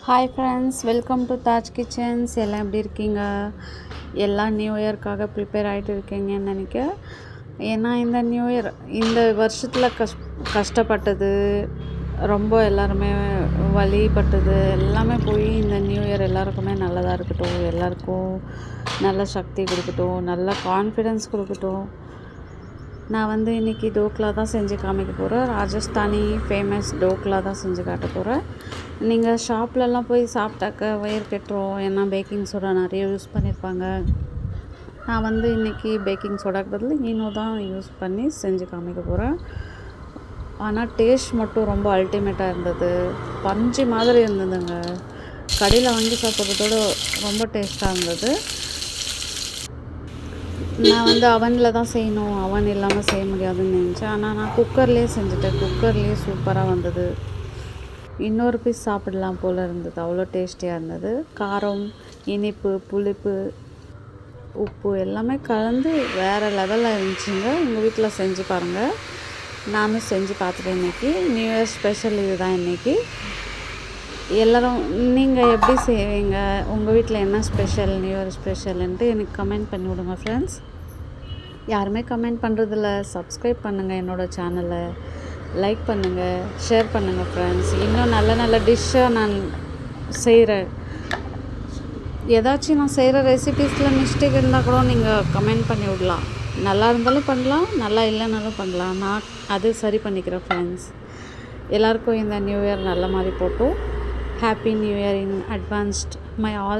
Hi friends, welcome to Taj kitchens. எல்லாம் எப்படி இருக்கீங்க? எல்லாம் நியூ இயர்க்காக ப்ரிப்பேர் ஆகிட்டு இருக்கீங்கன்னு நினைக்கிறேன். ஏன்னா இந்த நியூ இயர் இந்த வருஷத்தில் கஷ்டப்பட்டது ரொம்ப எல்லாருமே வழிபட்டது எல்லாமே போய் இந்த நியூ இயர் எல்லாருக்குமே நல்லதாக இருக்கட்டும், எல்லாருக்கும் நல்ல சக்தி கொடுக்கட்டும், நல்ல கான்ஃபிடென்ஸ் கொடுக்கட்டும். நான் இன்றைக்கி டோக்லா தான் செஞ்சு காமிக்க போகிறேன். ராஜஸ்தானி ஃபேமஸ் டோக்லா தான் செஞ்சு காட்ட போகிறேன். நீங்கள் ஷாப்லலாம் போய் சாப்பிட்டாக்க வயிறு கெட்டுரும், ஏன்னா பேக்கிங் சோடா நிறைய யூஸ் பண்ணியிருப்பாங்க. நான் இன்றைக்கி பேக்கிங் சோடாக்கு பதில் ஈனோ தான் யூஸ் பண்ணி செஞ்சு காமிக்க போகிறேன். ஆனால் டேஸ்ட் மட்டும் ரொம்ப அல்டிமேட்டாக இருந்தது. பஞ்சு மாதிரி இருந்ததுங்க. கடையில் வாங்கி சாப்பிட்றதோட ரொம்ப டேஸ்ட்டாக இருந்தது. நான் அவனில் தான் செய்யணும், அவன் இல்லாமல் செய்ய முடியாதுன்னு நினச்சேன். ஆனால் நான் குக்கர்லேயே செஞ்சுட்டேன். குக்கர்லேயே சூப்பராக வந்தது. இன்னொரு பீஸ் சாப்பிடலாம் போல் இருந்தது, அவ்வளோ டேஸ்டியாக இருந்தது. காரம், இனிப்பு, புளிப்பு, உப்பு எல்லாமே கலந்து வேறு லெவலில் இருந்துச்சுங்க. உங்கள் வீட்டில் செஞ்சு பாருங்கள். நானும் செஞ்சு பார்த்துட்டேன். இன்றைக்கி நியூ இயர் ஸ்பெஷல் இது தான். இன்றைக்கி எல்லோரும் நீங்கள் எப்படி செய்வீங்க, உங்கள் வீட்டில் என்ன ஸ்பெஷல், நியூ இயர் ஸ்பெஷல்ன்ட்டு எனக்கு கமெண்ட் பண்ணி விடுங்க ஃப்ரெண்ட்ஸ். யாருமே கமெண்ட் பண்ணுறதில்ல. சப்ஸ்கிரைப் பண்ணுங்கள், என்னோடய சேனலை லைக் பண்ணுங்கள், ஷேர் பண்ணுங்கள் ஃப்ரெண்ட்ஸ். இன்னும் நல்ல நல்ல டிஷ்ஷாக நான் செய்கிறேன். ஏதாச்சும் நான் செய்கிற ரெசிபீஸில் மிஸ்டேக் இருந்தால் கூட நீங்கள் கமெண்ட் பண்ணி விடலாம். நல்லா இருந்தாலும் பண்ணலாம், நல்லா இல்லைனாலும் பண்ணலாம். நான் அது சரி பண்ணிக்கிறேன் ஃப்ரெண்ட்ஸ். எல்லாருக்கும் இந்த நியூ இயர் நல்ல மாதிரி போட்டும். Happy new year in advanced my all